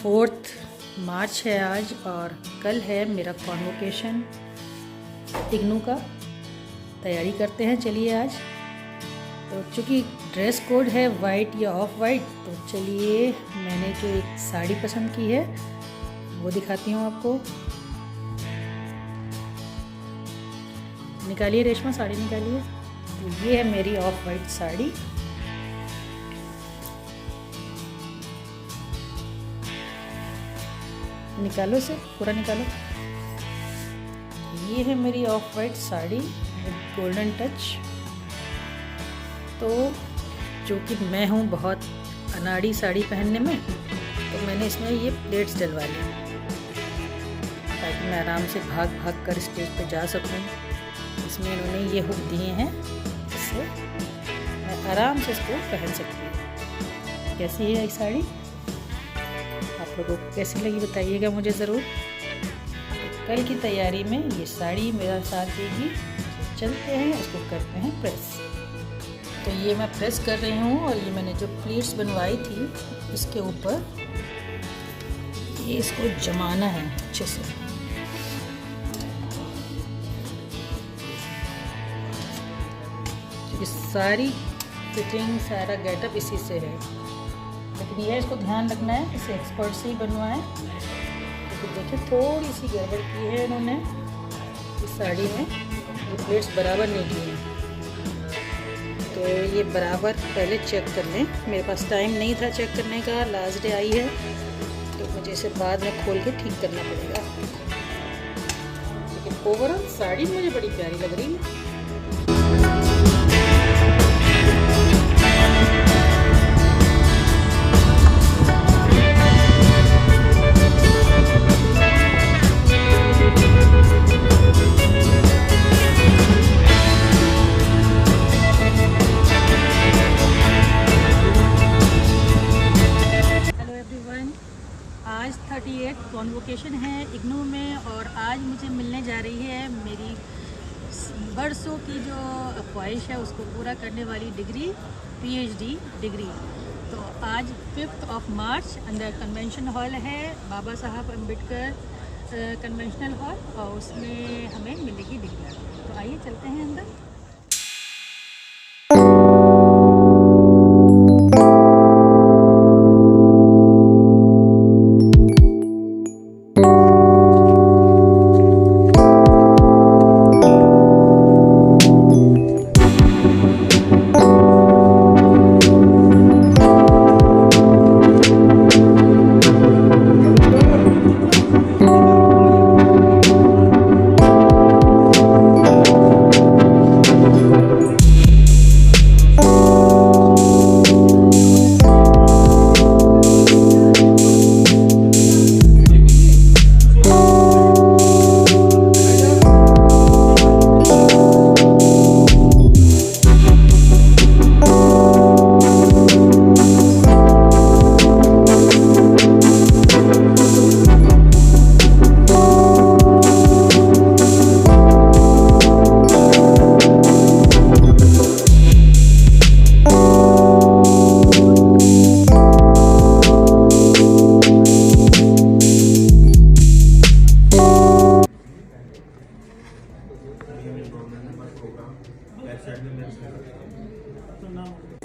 4 मार्च है आज और कल है मेरा कॉन्वोकेशन इग्नू का। तैयारी करते हैं चलिए आज। तो चूँकि ड्रेस कोड है वाइट या ऑफ वाइट, तो चलिए मैंने जो एक साड़ी पसंद की है वो दिखाती हूँ आपको। निकालिए रेशमा, साड़ी निकालिए। तो ये है मेरी ऑफ वाइट साड़ी। निकालो इसे, पूरा निकालो। ये है मेरी of white sari with golden touch. तो जो कि मैं हूँ बहुत अनाड़ी साड़ी पहनने में, तो मैंने इसमें ये प्लेट्स डलवा ली ताकि मैं आराम से भाग भाग कर स्टेज पे जा सकूँ। इसमें इन्होंने ये हुक दिए हैं, इससे मैं आराम से इसको पहन सकती हूँ। कैसी है ये साड़ी, आप लोगों को कैसी लगी बताइएगा मुझे ज़रूर। कल की तैयारी में ये साड़ी मेरा साथ देगी। चलते हैं, इसको करते हैं प्रेस। तो ये मैं प्रेस कर रही हूँ और ये मैंने जो प्लेट्स बनवाई थी इसके ऊपर ये इसको जमाना है अच्छे से। क्योंकि सारी फिटिंग सारा गेटअप इसी से है, लेकिन ये इसको ध्यान रखना है, इसे एक्सपर्ट से ही बनवाएं। क्योंकि देखिए थोड़ी सी गड़बड़ की है इन्होंने इस साड़ी में, ये प्लेट्स बराबर नहीं की हैं। तो ये बराबर पहले चेक कर लें। मेरे पास टाइम नहीं था चेक करने का, लास्ट डे आई है, तो मुझे इसे बाद में खोल के ठीक करना पड़ेगा। लेकिन ओवरऑल साड़ी मुझे बड़ी प्यारी लग रही है। आज 38 कॉन्वोकेशन है इग्नू में और आज मुझे मिलने जा रही है मेरी बरसों की जो ख्वाहिश है उसको पूरा करने वाली डिग्री, PhD डिग्री। तो आज 5 मार्च अंदर कन्वेंशन हॉल है, बाबा साहब अम्बेडकर कन्वेंशनल हॉल, और उसमें हमें मिलेगी डिग्री। तो आइए चलते हैं अंदर।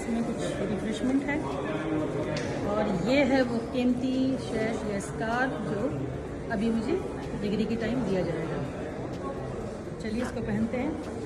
इसमें कुछ रिफ्रेशमेंट है और ये है वो कीमती शर्ट या स्कार्फ जो अभी मुझे डिग्री के टाइम दिया जाएगा। चलिए इसको पहनते हैं।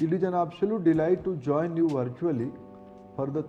It is an absolute delight to join you virtually for the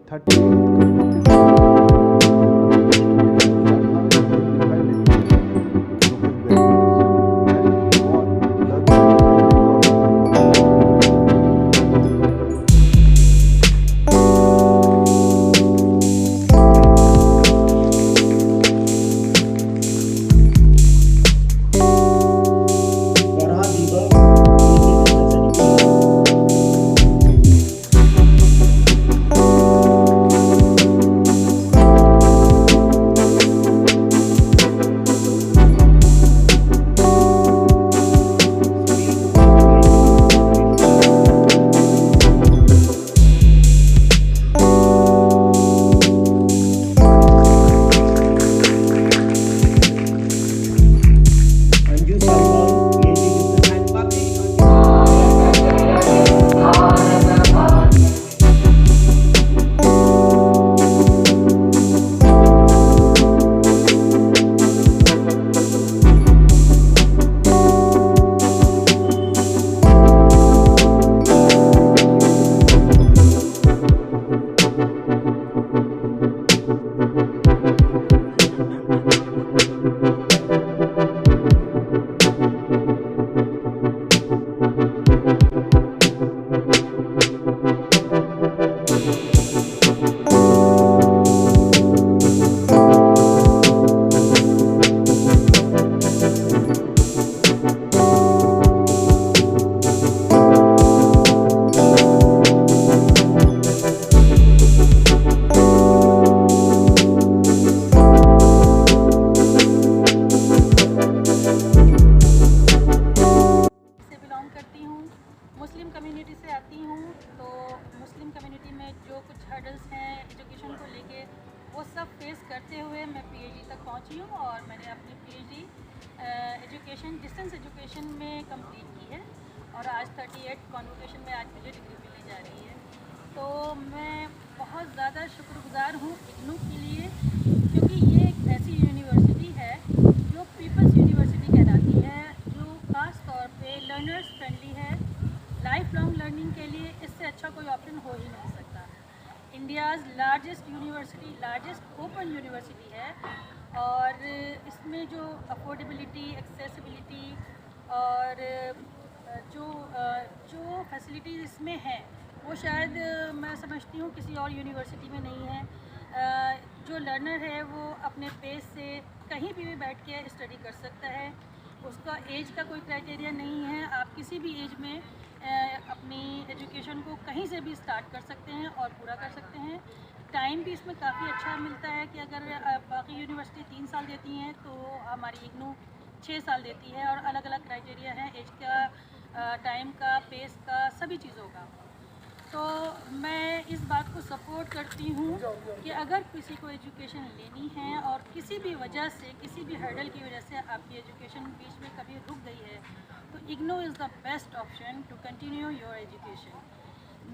38 convocation में आज मुझे डिग्री मिलने जा रही है। तो मैं बहुत ज़्यादा शुक्रगुजार हूँ इग्नू के लिए, क्योंकि ये एक ऐसी यूनिवर्सिटी है जो पीपल्स यूनिवर्सिटी कहलाती है, जो ख़ास तौर पे लर्नर्स फ्रेंडली है। लाइफ लॉन्ग लर्निंग के लिए इससे अच्छा कोई ऑप्शन हो ही नहीं सकता। India's largest university, largest open university है, और इसमें जो अफोर्डेबिलिटी, एक्सेसिबिलिटी और जो फैसिलिटीज़ इसमें हैं वो शायद मैं समझती हूँ किसी और यूनिवर्सिटी में नहीं है। जो लर्नर है वो अपने पेस से कहीं भी बैठ के स्टडी कर सकता है, उसका एज का कोई क्राइटेरिया नहीं है। आप किसी भी एज में अपनी एजुकेशन को कहीं से भी स्टार्ट कर सकते हैं और पूरा कर सकते हैं। टाइम भी इसमें काफ़ी अच्छा मिलता है कि अगर बाकी यूनिवर्सिटी 3 साल देती हैं तो हमारी इग्नू 6 साल देती है, और अलग अलग क्राइटेरिया है एज का, टाइम का, पेस का, सभी चीज़ों का। तो मैं इस बात को सपोर्ट करती हूँ कि अगर किसी को एजुकेशन लेनी है और किसी भी वजह से, किसी भी हर्डल की वजह से आपकी एजुकेशन बीच में कभी रुक गई है, तो IGNOU is the best option to continue your education.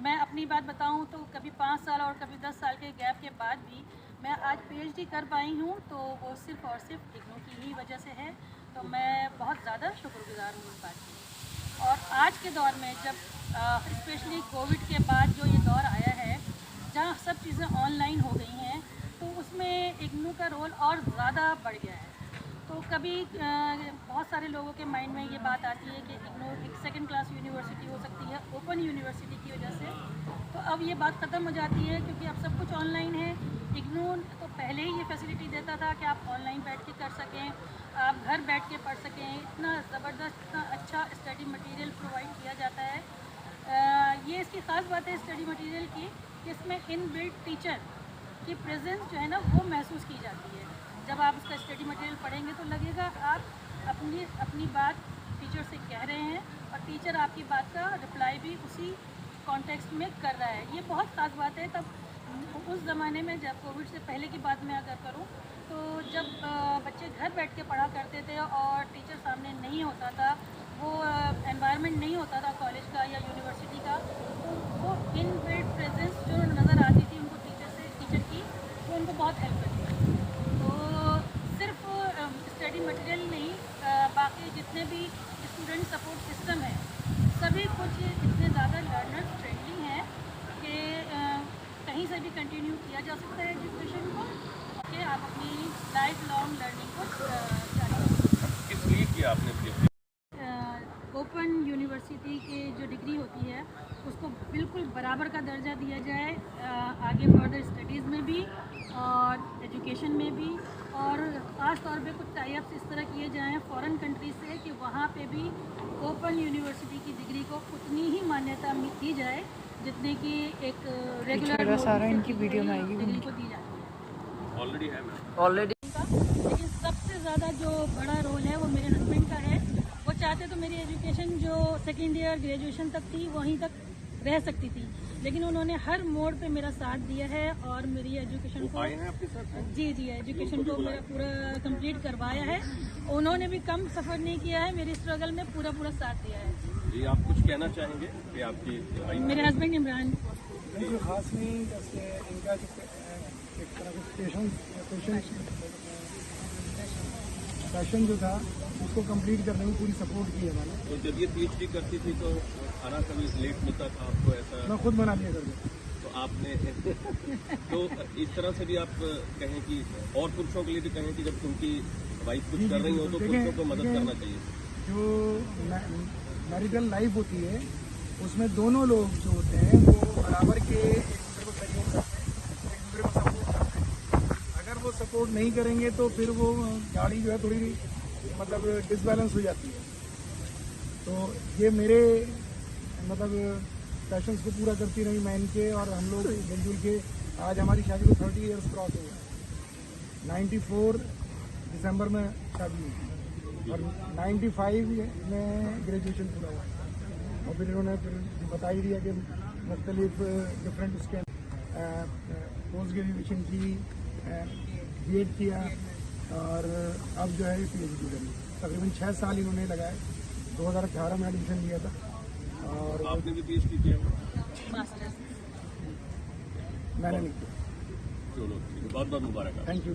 मैं अपनी बात बताऊँ तो कभी 5 साल और कभी 10 साल के गैप के बाद भी मैं आज PhD कर पाई हूँ, तो वो सिर्फ़ और सिर्फ इग्नू की ही वजह से है। तो मैं बहुत ज़्यादा शुक्रगुजार हूँ इस बात की। और आज के दौर में जब स्पेशली कोविड के बाद जो ये दौर आया है, जहाँ सब चीज़ें ऑनलाइन हो गई हैं, तो उसमें इग्नू का रोल और ज़्यादा बढ़ गया है। तो कभी बहुत सारे लोगों के माइंड में ये बात आती है कि इग्नू एक सेकंड क्लास यूनिवर्सिटी हो सकती है ओपन यूनिवर्सिटी की वजह से। तो अब ये बात ख़त्म हो जाती है, क्योंकि अब सब कुछ ऑनलाइन है। इग्नू तो पहले ही ये फैसिलिटी देता था कि आप ऑनलाइन बैठ के कर सकें, आप घर बैठ के पढ़ सकें। इतना ज़बरदस्त, इतना अच्छा स्टडी मटेरियल प्रोवाइड किया जाता है। ये इसकी ख़ास बात है स्टडी मटेरियल की कि इसमें इनबिल्ट टीचर की प्रेजेंस जो है ना वो महसूस की जाती है। जब आप उसका स्टडी मटेरियल पढ़ेंगे तो लगेगा आप अपनी बात टीचर से कह रहे हैं, और टीचर आपकी बात का रिप्लाई भी उसी कॉन्टेक्स्ट में कर रहा है। ये बहुत ख़ास बात है। तब उस ज़माने में, जब कोविड से पहले की बात मैं अगर करूँ, तो जब बच्चे घर बैठ के पढ़ा करते थे और टीचर सामने नहीं होता था, वो एनवायरनमेंट नहीं होता था कॉलेज का या यूनिवर्सिटी का, तो वो इनबिल्ट प्रेजेंस जो नज़र आती थी उनको टीचर की, वो उनको बहुत हेल्प करती थी। तो सिर्फ स्टडी मटेरियल नहीं, बाकी जितने भी स्टूडेंट सपोर्ट सिस्टम है, सभी कुछ इतने ज़्यादा लर्नर कंटिन्यू किया जा सकता है एजुकेशन को, कि आप अपनी लाइफ लॉन्ग लर्निंग को जारी रखें। किस लिए किया आपने PhD? ओपन यूनिवर्सिटी की जो डिग्री होती है उसको बिल्कुल बराबर का दर्जा दिया जाए आगे फर्दर स्टडीज़ में भी और एजुकेशन में भी, और ख़ास तौर पे कुछ टाइप्स इस तरह किए जाएं फॉरेन कंट्री से कि वहाँ पे भी ओपन यूनिवर्सिटी की डिग्री को उतनी ही मान्यता दी जाए जितने की एक रेगुलर सारा इनकी वीडियो में आएगी डिग्री को दी जाती है। ऑलरेडी है मैम। ऑलरेडी। लेकिन सबसे ज़्यादा जो बड़ा रोल है वो मेरे हस्बैंड का है। वो चाहते तो मेरी एजुकेशन जो सेकेंड ईयर ग्रेजुएशन तक थी वहीं तक रह सकती थी, लेकिन उन्होंने हर मोड़ पे मेरा साथ दिया है और मेरी एजुकेशन को आए हैं आपके साथ? जी एजुकेशन को मेरा पूरा कंप्लीट करवाया है। उन्होंने भी कम सफ़र नहीं किया है, मेरी स्ट्रगल में पूरा साथ दिया है। जी, आप कुछ कहना चाहेंगे कि आपकी मेरे हस्बैंड इमरान कोई खास नहीं, जैसे इनका जो एक तरह का पैशन जो था उसको कंप्लीट करने में पूरी सपोर्ट की है मैंने। तो जब ये PhD करती थी तो खाना कभी लेट मिलता था आपको ऐसा? मैं खुद बना लिया करता। तो आपने तो इस तरह से भी आप कहें कि और पुरुषों के लिए भी कहें कि जब उनकी वाइफ कुछ कर रही हो तो पुरुषों को मदद करना चाहिए। जो मैरिटल लाइफ होती है उसमें दोनों लोग जो होते हैं वो बराबर के एक दूसरे को सहयोग करते हैं, एक दूसरे को सपोर्ट करते हैं। अगर वो सपोर्ट नहीं करेंगे तो फिर वो गाड़ी जो है थोड़ी मतलब डिसबैलेंस हो जाती है। तो ये मेरे मतलब पैशंस को पूरा करती रही मैं इनके, और हम लोग मिलजुल के आज हमारी शादी को 30 इयर्स क्रॉस हो गए। 94 दिसंबर में शादी हुई और 95 में ग्रेजुएशन पूरा हुआ। और फिर इन्होंने बता ही दिया कि मुख्तलिफ डिफरेंट उसके पोस्ट ग्रेजुएशन की, BEd किया और अब जो है PhD करी। तकरीबन 6 साल इन्होंने लगाए। 2018 में एडमिशन लिया था। और आपने भी PhD किया? मैंने नहीं किया। चलो ठीक है, बहुत बहुत मुबारक। Thank you.